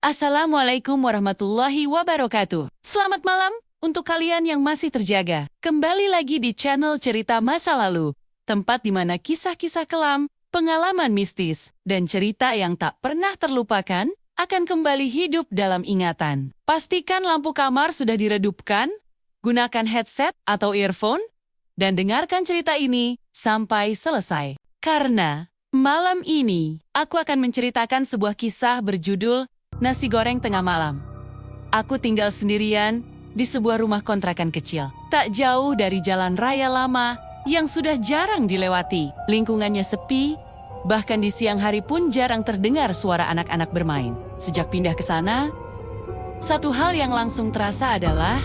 Assalamualaikum warahmatullahi wabarakatuh. Selamat malam untuk kalian yang masih terjaga. Kembali lagi di channel Cerita Masa Lalu, tempat di mana kisah-kisah kelam, pengalaman mistis, dan cerita yang tak pernah terlupakan akan kembali hidup dalam ingatan. Pastikan lampu kamar sudah diredupkan, gunakan headset atau earphone, dan dengarkan cerita ini sampai selesai. Karena malam ini aku akan menceritakan sebuah kisah berjudul Nasi Goreng Tengah Malam. Aku tinggal sendirian di sebuah rumah kontrakan kecil, tak jauh dari jalan raya lama yang sudah jarang dilewati. Lingkungannya sepi, bahkan di siang hari pun jarang terdengar suara anak-anak bermain. Sejak pindah ke sana, satu hal yang langsung terasa adalah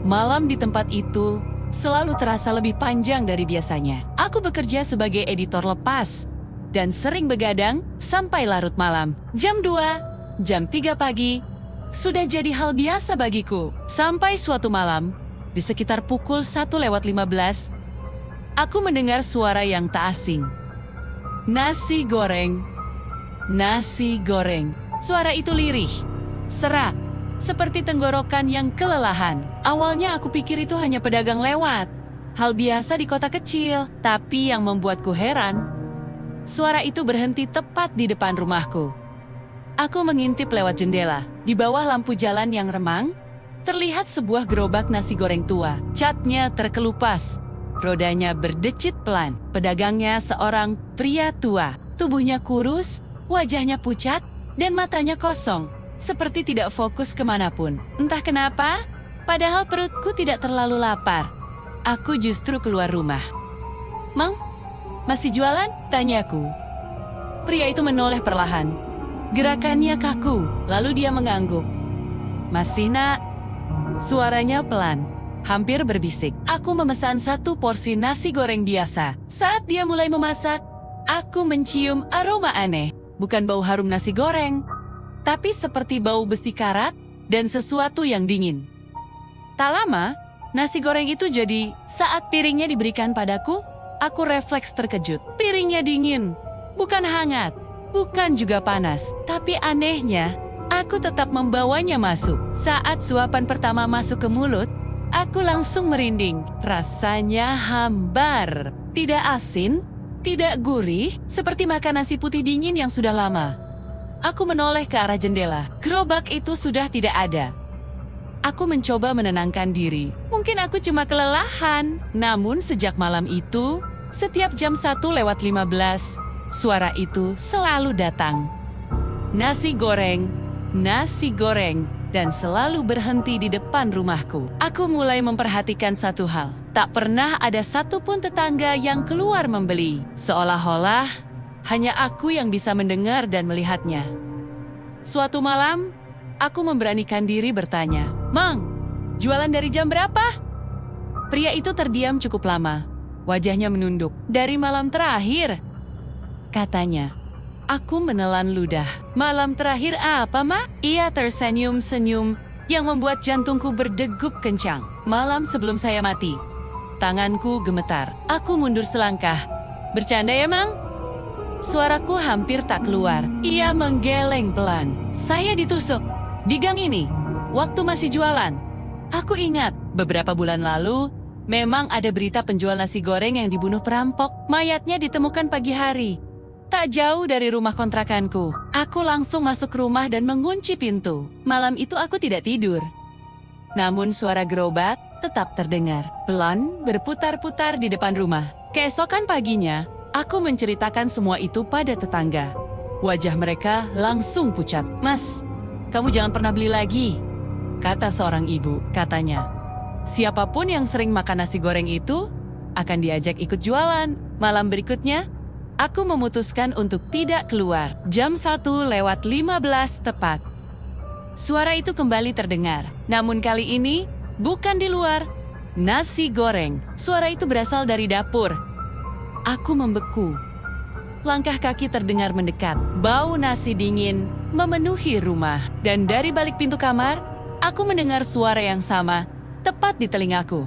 malam di tempat itu selalu terasa lebih panjang dari biasanya. Aku bekerja sebagai editor lepas dan sering begadang sampai larut malam. Jam 2, jam 3 pagi, sudah jadi hal biasa bagiku. Sampai suatu malam, di sekitar pukul 1:15, aku mendengar suara yang tak asing. Nasi goreng, nasi goreng. Suara itu lirih, serak, seperti tenggorokan yang kelelahan. Awalnya aku pikir itu hanya pedagang lewat, hal biasa di kota kecil. Tapi yang membuatku heran, suara itu berhenti tepat di depan rumahku. Aku mengintip lewat jendela. Di bawah lampu jalan yang remang, terlihat sebuah gerobak nasi goreng tua. Catnya terkelupas, rodanya berdecit pelan. Pedagangnya seorang pria tua. Tubuhnya kurus, wajahnya pucat, dan matanya kosong, seperti tidak fokus kemanapun. Entah kenapa, padahal perutku tidak terlalu lapar, aku justru keluar rumah. "Mang, masih jualan?" tanyaku. Pria itu menoleh perlahan. Gerakannya kaku, lalu dia mengangguk. "Masih, Nak." Suaranya pelan, hampir berbisik. Aku memesan 1 porsi nasi goreng biasa. Saat dia mulai memasak, aku mencium aroma aneh. Bukan bau harum nasi goreng, tapi seperti bau besi karat dan sesuatu yang dingin. Tak lama, nasi goreng itu jadi. Saat piringnya diberikan padaku, aku refleks terkejut. Piringnya dingin, bukan hangat. Bukan juga panas, tapi anehnya, aku tetap membawanya masuk. Saat suapan pertama masuk ke mulut, aku langsung merinding. Rasanya hambar. Tidak asin, tidak gurih, seperti makan nasi putih dingin yang sudah lama. Aku menoleh ke arah jendela. Gerobak itu sudah tidak ada. Aku mencoba menenangkan diri. Mungkin aku cuma kelelahan. Namun sejak malam itu, setiap jam 1:15, suara itu selalu datang. Nasi goreng, dan selalu berhenti di depan rumahku. Aku mulai memperhatikan satu hal. Tak pernah ada satupun tetangga yang keluar membeli. Seolah-olah hanya aku yang bisa mendengar dan melihatnya. Suatu malam, aku memberanikan diri bertanya, "Mang, jualan dari jam berapa?" Pria itu terdiam cukup lama. Wajahnya menunduk. "Dari malam terakhir," katanya. Aku menelan ludah. "Malam terakhir apa, Ma?" Ia tersenyum-senyum yang membuat jantungku berdegup kencang. "Malam sebelum saya mati." Tanganku gemetar. Aku mundur selangkah. "Bercanda ya, Mang?" Suaraku hampir tak keluar. Ia menggeleng pelan. "Saya ditusuk di gang ini waktu masih jualan." Aku ingat beberapa bulan lalu memang ada berita penjual nasi goreng yang dibunuh perampok. Mayatnya ditemukan pagi hari, tak jauh dari rumah kontrakanku. Aku langsung masuk rumah dan mengunci pintu. Malam itu aku tidak tidur. Namun suara gerobak tetap terdengar, pelan berputar-putar di depan rumah. Keesokan paginya, aku menceritakan semua itu pada tetangga. Wajah mereka langsung pucat. "Mas, kamu jangan pernah beli lagi," kata seorang ibu. Katanya, siapapun yang sering makan nasi goreng itu akan diajak ikut jualan. Malam berikutnya, aku memutuskan untuk tidak keluar. Jam 1:15 tepat, suara itu kembali terdengar. Namun kali ini, bukan di luar nasi goreng. Suara itu berasal dari dapur. Aku membeku. Langkah kaki terdengar mendekat. Bau nasi dingin memenuhi rumah. Dan dari balik pintu kamar, aku mendengar suara yang sama, tepat di telingaku.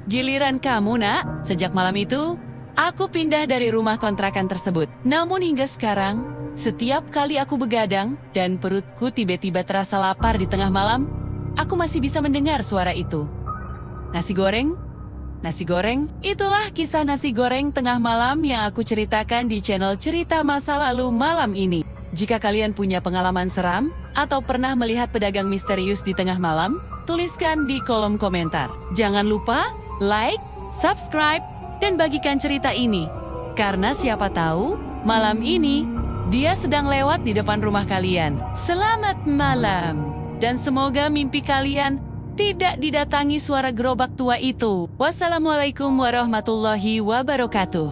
"Giliran kamu, Nak." Sejak malam itu, aku pindah dari rumah kontrakan tersebut. Namun hingga sekarang, Setiap kali aku begadang dan perutku tiba-tiba terasa lapar di tengah malam, aku masih bisa mendengar suara itu. Nasi goreng? Nasi goreng? Itulah kisah nasi goreng tengah malam yang aku ceritakan di channel Cerita Masa Lalu malam ini. Jika kalian punya pengalaman seram atau pernah melihat pedagang misterius di tengah malam, tuliskan di kolom komentar. Jangan lupa like, subscribe, dan bagikan cerita ini. Karena siapa tahu malam ini dia sedang lewat di depan rumah kalian. Selamat malam. Dan semoga mimpi kalian tidak didatangi suara gerobak tua itu. Wassalamualaikum warahmatullahi wabarakatuh.